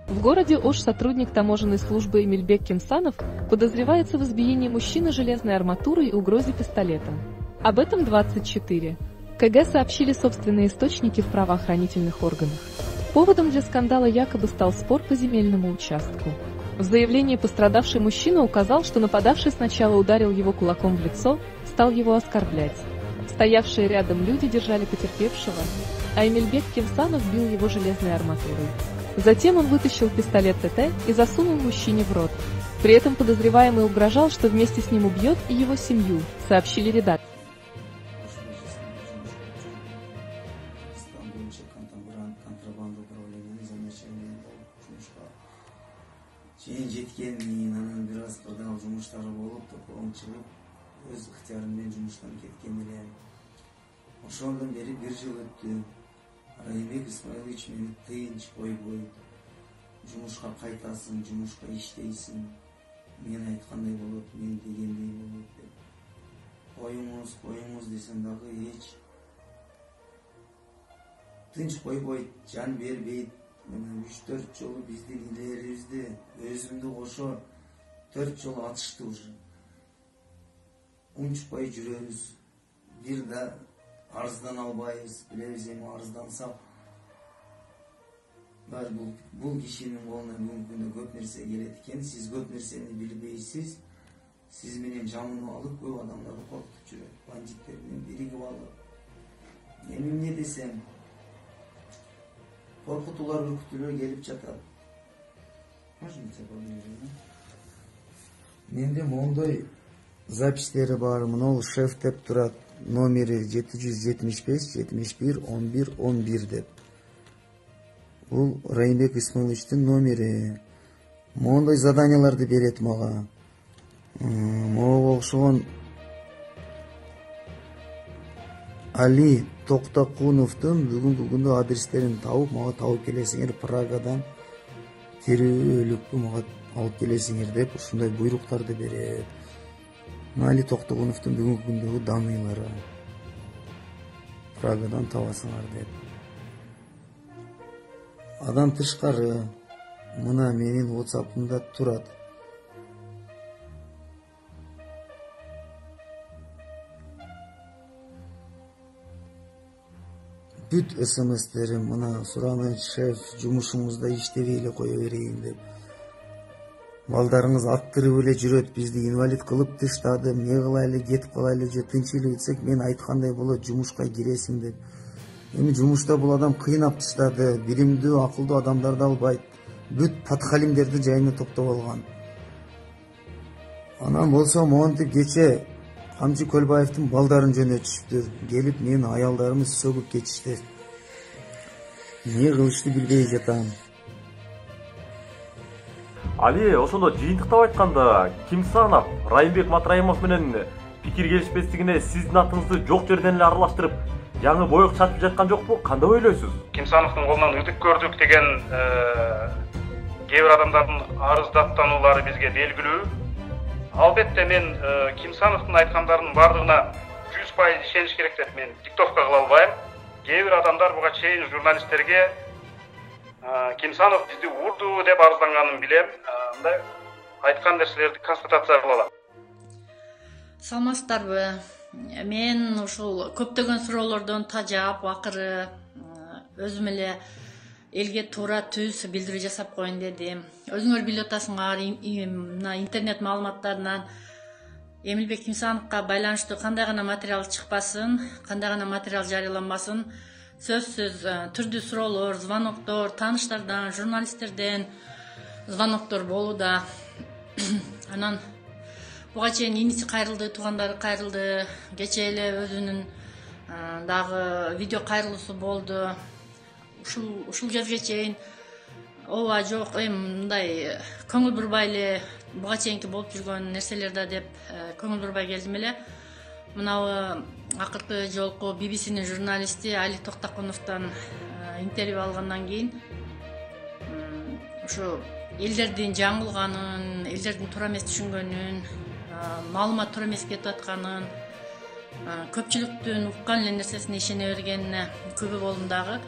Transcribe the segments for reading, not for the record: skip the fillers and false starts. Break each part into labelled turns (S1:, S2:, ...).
S1: В городе Ош сотрудник таможенной службы Эмильбек Кимсанов подозревается в избиении мужчины железной арматурой и угрозе пистолетом. Об этом 24 КГ сообщили собственные источники в правоохранительных органах. Поводом для скандала якобы стал спор по земельному участку. В заявлении пострадавший мужчина указал, что нападавший сначала ударил его кулаком в лицо, стал его оскорблять. Стоявшие рядом люди держали потерпевшего, а Эмильбек Кимсанов бил его железной арматурой. Затем он вытащил пистолет ТТ и засунул мужчине в рот. При этом подозреваемый угрожал, что вместе с ним убьет и его семью, сообщили редакторы.
S2: Ошондон бери 1 жыл өттү. Райымбек Исмаилович мени тынч койбой. Жумушка кайтасың, жумушка иштейсиң. Мен айткандай болот, мен дегендей болот деп. Коюңуз десем дагы эч тынч койбойт, жан бербейт. Мына 3-4 жолу биздин илерибизди, өзүмдү кошо 4 жолу атышты уже. Унчпай жүрөбүз. Бир да арыздан албайбыз, билебиз эми арыздансак бул кишинин колуна бүгүнкү күндө көп нерсе келет экен. Сиз көп нерсени билбейсиз. Сиз менен жамынып алып көп адамдарды коркутуп жүрөт. Бандиттер менен биригип алып. Эми эмне десем, коркутуулар, үркүтүүлөр келип жатат. Менде мондой запистери бар. Мына шеф деп турат. Номери 775-71-11-11 деп. Бул Райымбек Исмаиловичтин номери. Мондой заданияларды берет мага. Мага окшогон Али Токтакуновдун бүгүнкү күндө адрестерин тауып, мага табып келесиңер, Прагадан тирүүлүккө мага алып келесиңер деп ушундай буйруктарды берет. Али Токтогуновдун бүгүнкү күндөгү даныйлары Прагадан табасыңар деп. Адан тышкары мына менин WhatsApp'ымда турат. Бүт СМС'терим мына сурамын, шеф, жумушуңузда иштебей эле кое берейин деп. Балдарыңыз аттырып эле жүрөт, бизди инвалид кылып тыштады, эмне кылайлы, кетип калайлы же тынч эле өтсөк, мен айткандай болот, жумушка киресиң деп. Эми жумушта бул адам кыйнап тыштады, билимдүү, акылдуу адамдарды албайт. Бүт подхалимдерди жайына топтоп алган. Анан болсо монтип кече Камчы Көлбаевдин балдарын жөнөтүштү. Келип менин аялдарымды сөгүп кетишти. Эмне кылышты билбей жатам.
S3: Али, ошондо жыйынтыктап айтканда, Кимсанов Райымбек Матраимов менен пикир келишпестигине сиздин атыңызды жок жерден эле аралаштырып, жаңы боек чачып жаткан жокпу? Кандай ойлойсуз?
S4: Кимсановдун колунан ыдык көрдүк деген кээ бир адамдардын арыздаттануулары бизге белгилүү. Албетте мен Кимсановдун айткандарынын бардыгына 100% ишениш керек деп мен диктовка кыла албайм. Кээ бир адамдар буга чейин журналисттерге Кимсанов бизди урду деп арызданганын билем. Мындай айткан нерселерди констатация кыла алам.
S5: Саламатсыздарбы? Мен ушул көптөгөн суроолордон тажап, акыры өзүм эле элге туура түз билдирүү жасап коеюн дедим. Өзүңөр билип атасыңар, интернет маалыматтарынан Эмильбек Кимсановго байланыштуу кандай гана материал чыкпасын, кандай гана материал жарыяланбасын, сөзсүз түрдүү суроолор, звоноктор, тааныштардан, журналисттерден звоноктор болууда. Анан буга чейин иниси кайрылды, туугандары кайрылды, кечээ эле өзүнүн дагы видео кайрылуусу болду. Ушул жерге чейин ооба жок, мындай көңүл бурбай эле буга чейинки болуп жүргөн нерселер да деп көңүл бурбай келдим эле. Мынабы акыркы жолку BBC'нин журналисти Али Токтакуновдон интервью алгандан кийин ушу элдердин жаңылганын, элдердин туура эмес түшүнгөнүн, маалымат туура эмес кетип атканын, көпчүлүктүн уккан эле нерсесине ишене бергенине күбө болдум дагы.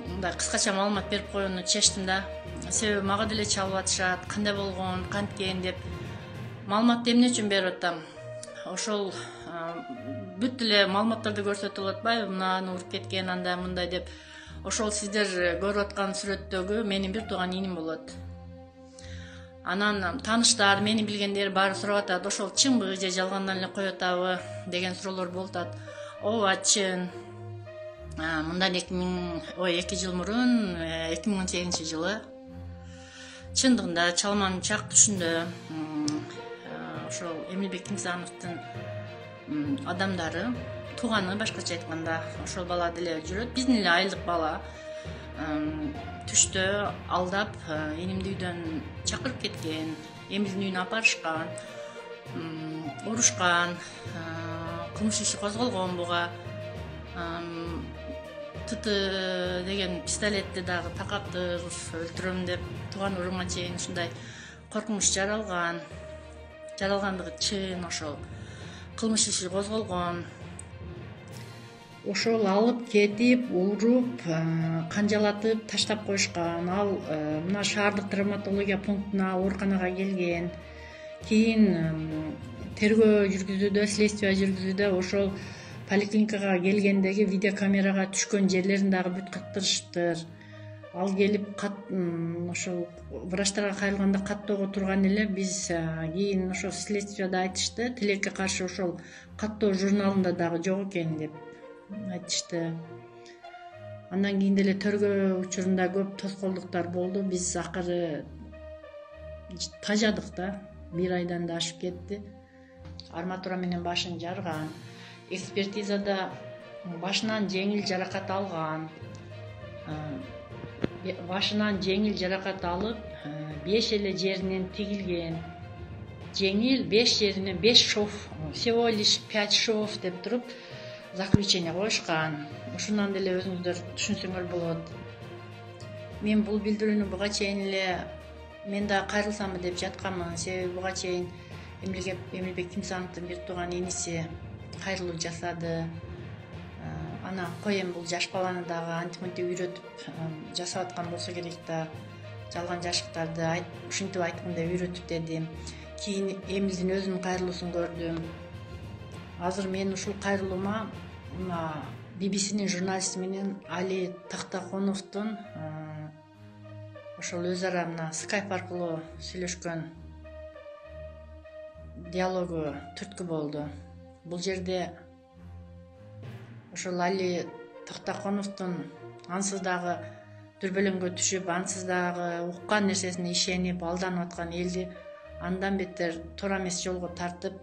S5: Мындай кыскача маалымат берип коюуну чечтим да. себеби мага деле чалып атышат, кандай болгон, канткен деп маалыматты эмне үчүн берип атам. Ошол бүт эле маалыматтарды көрсөтүп атпайбы, мынаны уруп кеткен, андай мындай деп. Ошол сиздер көрүп аткан сүрөттөгү менин бир тууган иним болот. Анан тааныштар, мени билгендер баары сурап атат, ошол чынбы же жалгандан эле коюп атабы деген суроолор болуп атат. Ооба, чын. Мындан 2 жыл мурун, 2018 жылы чындыгында чалманын чак түшүндө ошол Эмилбек Кимсановдун адамдары, тууганы башкача айтканда, ошол бала деле жүрөт, биздин эле айлык бала. Түштө алдап энимди үйдөн чакырып кеткен, Эмилдин үйүнө апарышкан, урушкан, кылмыш иши козголгон буга. ТТ деген пистолетти дагы такаптыр, өлтүрөм деп тууган урууга чейин ушундай коркунуч жаралгандыгы чын. Ошол кылмыш иши козголгон. Ошол алып кетип, уруп, канжалатып таштап коюшкан. Ал мына шаардык травматология пунктуна, ооруканага келген. Кийин тергөө жүргүзүүдө, следствие жүргүзүүдө ошол поликлиникага келгендеги видеокамерага түшкөн жерлерин дагы бүт кыттырышыптыр. Ал келип ошол врачтарга кайрылганда каттоого турган эле. Биз кийин ошол следствияда айтышты, тилекке каршы ошол каттоо журналында дагы жок экен деп айтышты. Андан кийин деле тергөө учурунда көп тоскоолдуктар болду. Биз акыры тажадык да, 1 айдан да ашып кетти. Арматура менен башын жарган. Экспертизада башынан жеңил жаракат алган. Башынан жеңил жаракат алып, 5 эле жеринен тигилген. Жеңил 5 жеринен 5 шов, всего лишь 5 шов деп туруп заключение коюшкан. Ушундан деле өзүңүздөр түшүнсөңөр болот. Мен бул билдирүүнү буга чейин эле мен да кайрылсамбы деп жатканмын. Себеби буга чейин Эмилбек Кимсановдун бир тууган иниси кайрылуу жасады. Ана коем бул жаш баланы дагы антимынтип үйрөтүп жасап аткан болсо керек да, жалган жашыктарды ушинтип айтканда үйрөтүп дедим. Кийин Эмилдин өзүнүн кайрылуусун көрдүм. Азыр мен ушул кайрылуума мына BBC'нин журналисти менен Али Тактаконовдун ошол өз ара мына Skype аркылуу сүйлөшкөн диалогу түрткү болду. Бул жерде ошол Али Тактаконовдун ансыз дагы дүрбөлөңгө түшүп, ансыз дагы уккан нерсесине ишенип, алданып аткан элди андан бетер туура эмес жолго тартып,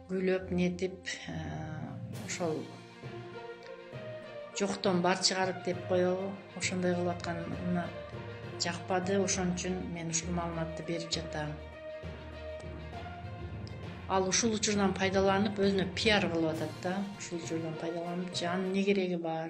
S5: күйлөп, нетип, ошол жоктон бар чыгарып деп коелу, ошондой кылып атканы жакпады. Ошон үчүн мен ушул маалыматты берип жатам. Ал ушул учурдан пайдаланып өзүнө пиар кылып атат да, ушул учурдан пайдаланып, анын не кереги бар?